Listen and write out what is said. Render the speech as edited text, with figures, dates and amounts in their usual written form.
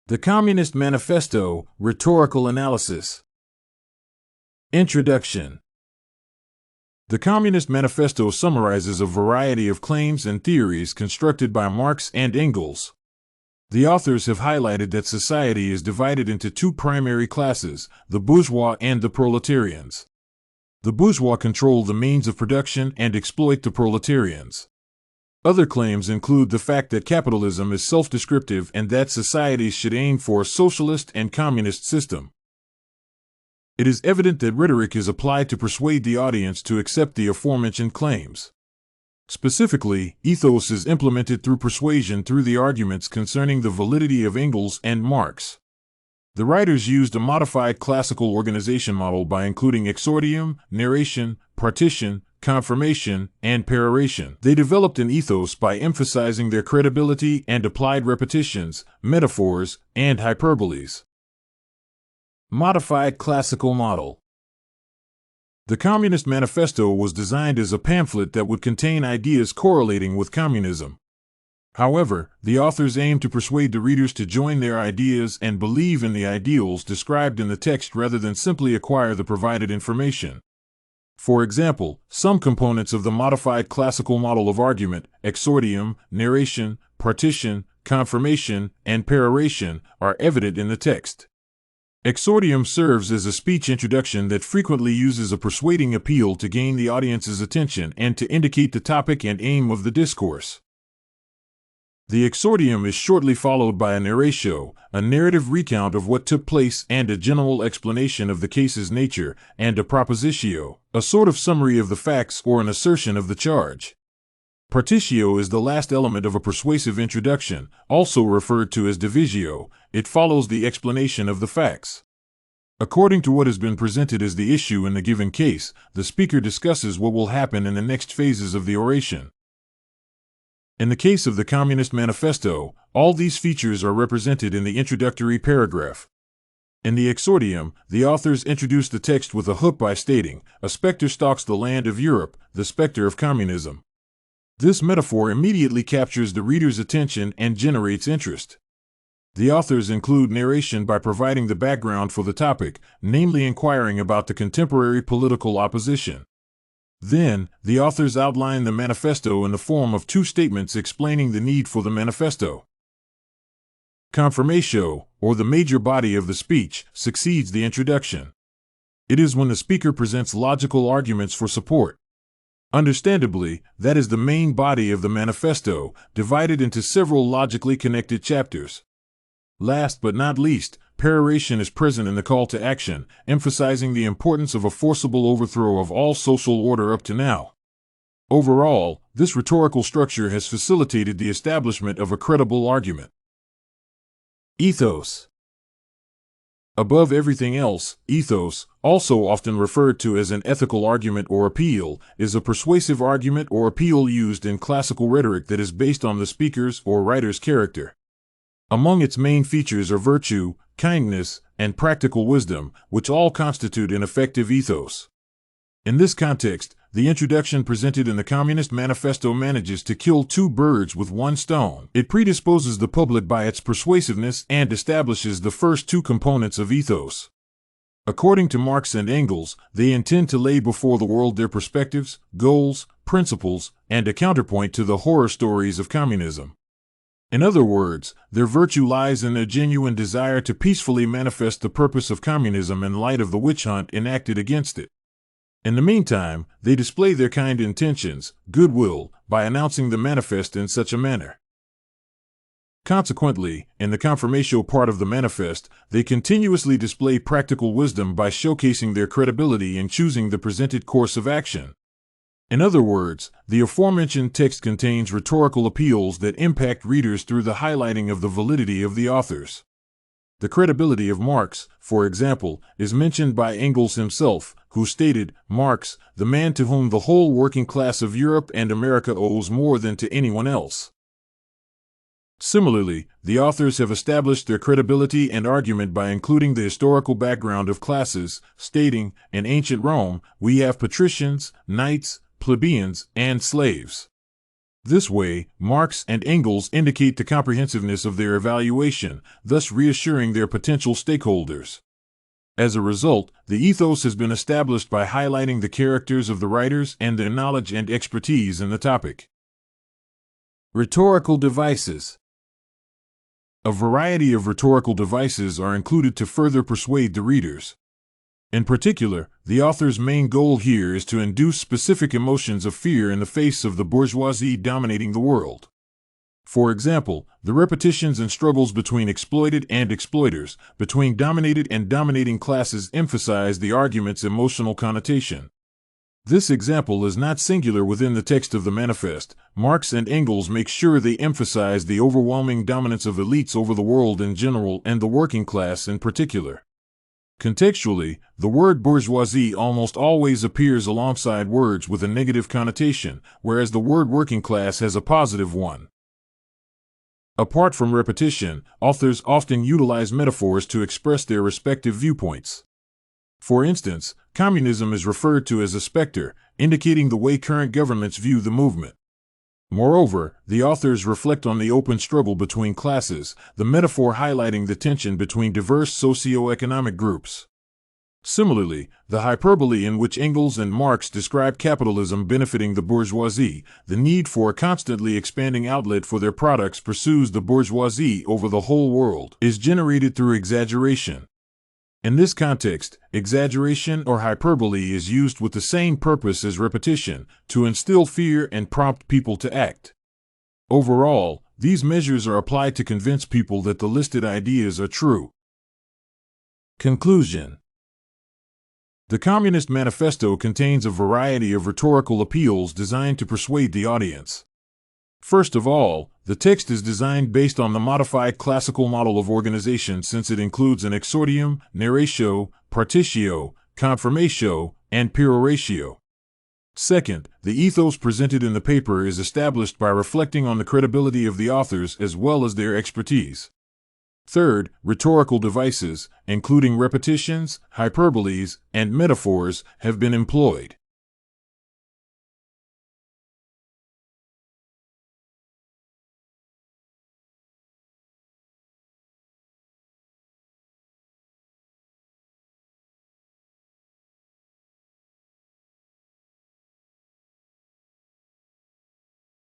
The Communist Manifesto, Rhetorical Analysis. Introduction. The Communist Manifesto summarizes a variety of claims and theories constructed by Marx and Engels. The authors have highlighted that society is divided into two primary classes, the bourgeois and the proletarians. The bourgeois control the means of production and exploit the proletarians. Other claims include the fact that capitalism is self-descriptive and that societies should aim for a socialist and communist system. It is evident that rhetoric is applied to persuade the audience to accept the aforementioned claims. Specifically, ethos is implemented through persuasion through the arguments concerning the validity of Engels and Marx. The writers used a modified classical organization model by including exordium, narration, partition, confirmation, and peroratio. They developed an ethos by emphasizing their credibility and applied repetitions, metaphors, and hyperboles. Modified classical model. The Communist Manifesto was designed as a pamphlet that would contain ideas correlating with communism. However, the authors aimed to persuade the readers to join their ideas and believe in the ideals described in the text rather than simply acquire the provided information. For example, some components of the modified classical model of argument, exordium, narration, partition, confirmation, and peroratio, are evident in the text. Exordium serves as a speech introduction that frequently uses a persuading appeal to gain the audience's attention and to indicate the topic and aim of the discourse. The exordium is shortly followed by a narratio, a narrative recount of what took place and a general explanation of the case's nature, and a propositio, a sort of summary of the facts or an assertion of the charge. Partitio is the last element of a persuasive introduction, also referred to as divisio. It follows the explanation of the facts. According to what has been presented as the issue in the given case, the speaker discusses what will happen in the next phases of the oration. In the case of the Communist Manifesto, all these features are represented in the introductory paragraph. In the exordium, the authors introduce the text with a hook by stating, "A specter stalks the land of Europe, the specter of communism." This metaphor immediately captures the reader's attention and generates interest. The authors include narration by providing the background for the topic, namely inquiring about the contemporary political opposition. Then, the authors outline the manifesto in the form of two statements explaining the need for the manifesto. Confirmatio, or the major body of the speech, succeeds the introduction. It is when the speaker presents logical arguments for support. Understandably, that is the main body of the manifesto, divided into several logically connected chapters. Last but not least, peroratio is present in the call to action, emphasizing the importance of a forcible overthrow of all social order up to now. Overall, this rhetorical structure has facilitated the establishment of a credible argument. Ethos. Above everything else, ethos, also often referred to as an ethical argument or appeal, is a persuasive argument or appeal used in classical rhetoric that is based on the speaker's or writer's character. Among its main features are virtue, kindness, and practical wisdom, which all constitute an effective ethos. In this context, the introduction presented in the Communist Manifesto manages to kill two birds with one stone. It predisposes the public by its persuasiveness and establishes the first two components of ethos. According to Marx and Engels, they intend to lay before the world their perspectives, goals, principles, and a counterpoint to the horror stories of communism. In other words, their virtue lies in their genuine desire to peacefully manifest the purpose of communism in light of the witch hunt enacted against it. In the meantime, they display their kind intentions, goodwill, by announcing the manifest in such a manner. Consequently, in the confirmatio part of the manifest, they continuously display practical wisdom by showcasing their credibility in choosing the presented course of action. In other words, the aforementioned text contains rhetorical appeals that impact readers through the highlighting of the validity of the authors. The credibility of Marx, for example, is mentioned by Engels himself, who stated, "Marx, the man to whom the whole working class of Europe and America owes more than to anyone else." Similarly, the authors have established their credibility and argument by including the historical background of classes, stating, "In ancient Rome, we have patricians, knights, plebeians, and slaves. This way, Marx and Engels indicate the comprehensiveness of their evaluation, thus reassuring their potential stakeholders. As a result, the ethos has been established by highlighting the characters of the writers and their knowledge and expertise in the topic. Rhetorical devices. A variety of rhetorical devices are included to further persuade the readers. In particular, the author's main goal here is to induce specific emotions of fear in the face of the bourgeoisie dominating the world. For example, the repetitions and struggles between exploited and exploiters, between dominated and dominating classes emphasize the argument's emotional connotation. This example is not singular within the text of the manifest. Marx and Engels make sure they emphasize the overwhelming dominance of elites over the world in general and the working class in particular. Contextually, the word bourgeoisie almost always appears alongside words with a negative connotation, whereas the word working class has a positive one. Apart from repetition, authors often utilize metaphors to express their respective viewpoints. For instance, communism is referred to as a specter, indicating the way current governments view the movement. Moreover, the authors reflect on the open struggle between classes, the metaphor highlighting the tension between diverse socio-economic groups. Similarly, the hyperbole in which Engels and Marx describe capitalism benefiting the bourgeoisie, the need for a constantly expanding outlet for their products pursues the bourgeoisie over the whole world, is generated through exaggeration. In this context, exaggeration or hyperbole is used with the same purpose as repetition, to instill fear and prompt people to act. Overall, these measures are applied to convince people that the listed ideas are true. Conclusion. The Communist Manifesto contains a variety of rhetorical appeals designed to persuade the audience. First of all, the text is designed based on the modified classical model of organization since it includes an exordium, narratio, partitio, confirmatio, and peroratio. Second, the ethos presented in the paper is established by reflecting on the credibility of the authors as well as their expertise. Third, rhetorical devices, including repetitions, hyperboles, and metaphors, have been employed.